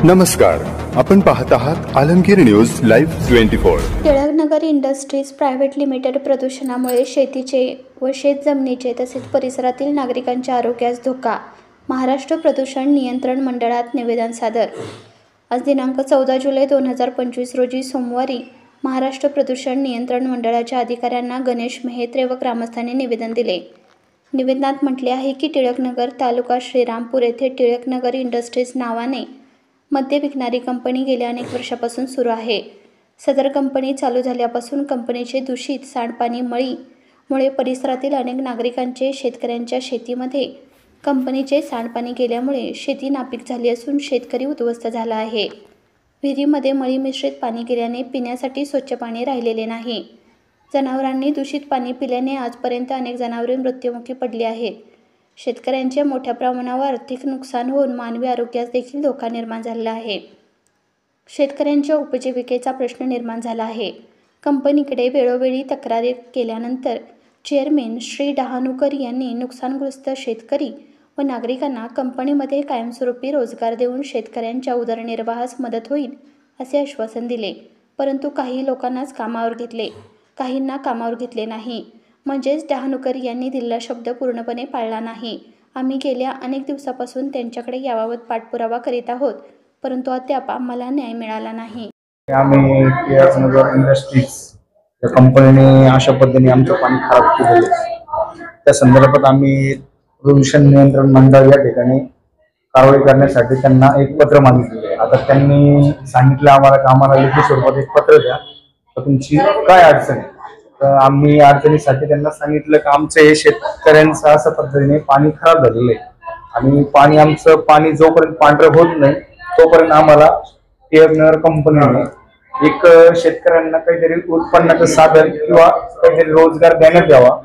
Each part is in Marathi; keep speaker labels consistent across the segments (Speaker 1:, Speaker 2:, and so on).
Speaker 1: नमस्कार, आपण पाहत आहात Alamgir news live 24।
Speaker 2: Tilaknagar industries private limited प्रदूषणामुळे शेतीचे व शेतजमिनीचे तसेच परिसरातील नागरिकांच्या आरोग्यास धोका। महाराष्ट्र प्रदूषण नियंत्रण मंडळात निवेदन सादर। आज दिनांक 14 जुलै 2025 रोजी सोमवारी महाराष्ट्र प्रदूषण नियंत्रण मंडळाच्या अधिकाऱ्यांना गणेश मेहत्रे व ग्रामस्थांनी निवेदन दिले। निवेदनात म्हटले आहे की टिळकनगर तालुका श्रीरामपूर येथे टिळकनगर इंडस्ट्रीज नावाने मद्य विकणारी कंपनी गेल्या अनेक वर्षापासून सुरू आहे। सदर कंपनी चालू झाल्यापासून कंपनीचे दूषित सांडपाणी मळीमुळे परिसरातील अनेक नागरिकांचे शेतकऱ्यांच्या शेतीमध्ये कंपनीचे सांडपाणी गेल्यामुळे शेती नापीक झाली असून शेतकरी उद्ध्वस्त झाला आहे। विहिरीमध्ये मळी मिश्रित पाणी गेल्याने पिण्यासाठी स्वच्छ पाणी राहिलेले नाही। जनावरांनी दूषित पाणी पिल्याने आजपर्यंत अनेक जनावरे मृत्युमुखी पडली आहेत। शेतकऱ्यांचे मोठ्या प्रमाणावर आर्थिक नुकसान होऊन मानवी आरोग्यास देखील धोका निर्माण झाला आहे। शेतकऱ्यांच्या उपजीविकेचा प्रश्न निर्माण झाला आहे। कंपनीकडे वेळोवेळी तक्रारी केल्यानंतर चेअरमॅन श्री डहाणूकर यांनी नुकसानग्रस्त शेतकरी व नागरिकांना कंपनीमध्ये कायमस्वरूपी रोजगार देऊन शेतकऱ्यांच्या उदरनिर्वाहास मदत होईल असे आश्वासन दिले, परंतु काही लोकांनाच कामावर घेतले, काहींना कामावर घेतले नाही। म्हणजेच डहाणूकर यांनी दिलेला शब्द पूर्णपणे पाळला नाही। आम्ही गेल्या अनेक दिवसापासून त्यांच्याकडे याबाबत पाठपुरावा करीत आहोत, परंतु अद्याप आम्हाला न्याय मिळाला नाही।
Speaker 3: आम्ही टिळकनगर इंडस्ट्रीज या कंपनीने अशा पद्धतीने आमचं पाणी खराब केलेलं आहे। त्या संदर्भात आम्ही प्रदूषण नियंत्रण मंडळ या ठिकाणी कारवाई करण्यासाठी त्यांना एक पत्र मागितले। आता त्यांनी सांगितलं आम्हाला लेखी स्वरूपात एक पत्र द्या, तर तुमची काय अडचण आहे। तर आम्ही अडचणीसाठी त्यांना सांगितलं की आमचे शेतकऱ्यांचं असं पद्धतीने पाणी खराब झालेलं आहे आणि आमचं पाणी जोपर्यंत पांढरं होत नाही तोपर्यंत आम्हाला टिळकनगर कंपनीने एक शेतकऱ्यांना काहीतरी उत्पन्नाचं साधन किंवा काहीतरी रोजगार देण्यात यावा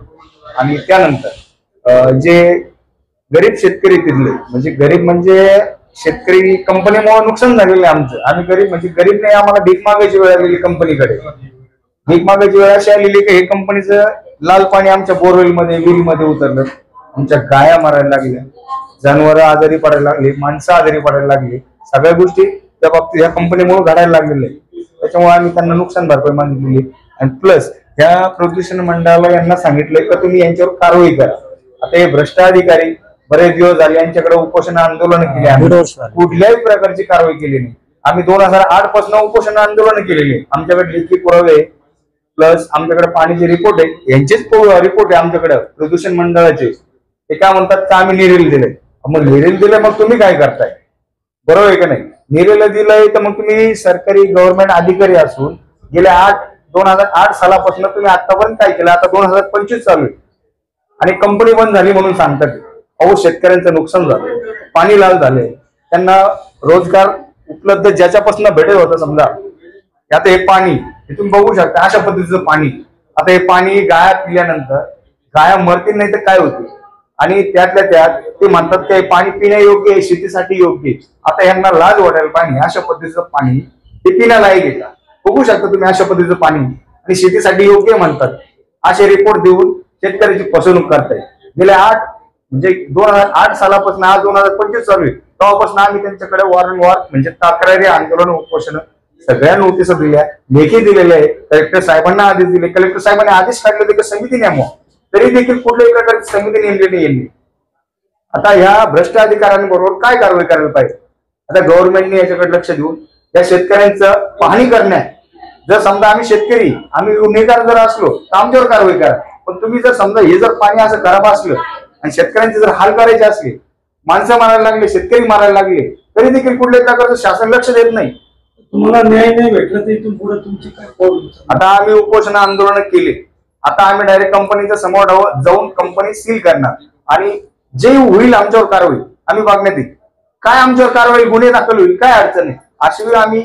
Speaker 3: आणि त्यानंतर जे गरीब शेतकरी तिथले म्हणजे गरीब म्हणजे शेतकरी कंपनीमुळे नुकसान झालेलं आहे आमचं। आम्ही गरीब म्हणजे गरीब नाही, आम्हाला भीक मागायची वेळ आलेली कंपनीकडे। भीक मागायची वेळ अशी आलेली की हे कंपनीचं लाल पाणी आमच्या बोरवेलमध्ये विहिरीमध्ये उतरलं, आमच्या गाया मारायला लागल्या, जनावर आजारी पडायला लागले, माणसं आजारी पडायला लागली, सगळ्या गोष्टी त्या बाबतीत या कंपनीमुळे घडायला लागलेल्या आहे। त्याच्यामुळे आम्ही त्यांना नुकसान भरपाई मागितलेली आणि प्लस ह्या प्रदूषण मंडळाला यांना सांगितलंय की तुम्ही यांच्यावर कारवाई करा। आता हे भ्रष्ट अधिकारी बरेच दिवस झाले यांच्याकडे उपोषण आंदोलन केले, आम्ही कुठल्याही प्रकारची कारवाई केली नाही। आम्ही 2008 पासून उपोषण आंदोलन केलेले, आमच्याकडे लेखी पुरावे प्लस आमच्याकडे पाणीचे रिपोर्ट आहे, यांचेच रिपोर्ट आहे आमच्याकडे प्रदूषण मंडळाचे। ते काय म्हणतात की आम्ही निरेल दिले, मग निरेल दिले मग तुम्ही काय करताय, बरोबर आहे का नाही। निरेल दिलंय तर मग तुम्ही सरकारी गव्हर्नमेंट अधिकारी असून गेल्या 2008 सालापासून तुम्ही आतापर्यंत काय केलं। आता 2025 चालू आहे आणि कंपनी बंद झाली म्हणून सांगतात। अहो शेतकऱ्यांचं नुकसान झालं, पाणी लाल झाले, त्यांना रोजगार उपलब्ध ज्याच्यापासून भेटत होतं समजा। आता हे पाणी तुम्ही बघू शकता अशा पद्धतीचं पाणी, आता हे पाणी गाया पिल्यानंतर गाया मरतील नाही तर काय होते आणि त्यातल्या त्यात ते म्हणतात की पाणी पिण्यायोग्य आहे, शेतीसाठी योग्य आहे। आता यांना लाज वाटायला पाणी अशा पद्धतीचं पाणी ते पिण्यालायक आहे का, बघू शकता तुम्ही अशा पद्धतीचं पाणी आणि शेतीसाठी योग्य म्हणतात। असे रिपोर्ट देऊन शेतकऱ्याची फसवणूक करताय। गेल्या 2008 सालापासून आज 2025 चालू आहे, तेव्हापासून आम्ही त्यांच्याकडे वारंवार म्हणजे तक्रारी आंदोलन उपोषण सगळ्या नोटीस दिल्या, लेखी दिलेल्या आहे, कलेक्टर साहेबांना आदेश दिले, कलेक्टर साहेबांनी आदेश काढले की समिती नेमवा, तरी देखील कुठल्याही प्रकारची समिती नेमली नाही। आता ह्या भ्रष्ट अधिकाऱ्यांबरोबर काय कारवाई करायला पाहिजे। आता गव्हर्नमेंटने याच्याकडे लक्ष देऊन या शेतकऱ्यांचं पाहणी करण्यात, जर समजा आम्ही शेतकरी आम्ही गुन्हेगार जर असलो तर आमच्यावर कारवाई करा, पण तुम्ही जर समजा हे जर पाणी असं खराब असलं आणि शेतकऱ्यांचे जर हाल करायचे असले, माणसं मारायला लागले, शेतकरी मारायला लागले, तरी देखील कुठल्याही प्रकारचं शासन लक्ष देत नाही।
Speaker 4: तुम्हाला न्याय नाही भेटला तर इथून पुढे तुमची काय पाऊल?
Speaker 3: आता आम्ही उपोषण आंदोलन केले, आता आम्ही डायरेक्ट कंपनीच्या समोर जाऊन कंपनी सील करणार आणि जे होईल आमच्यावर कारवाई आम्ही बघण्यात येईल। काय आमच्यावर कारवाई गुन्हे दाखल होईल, काय अडचण आहे, अशी वेळ आम्ही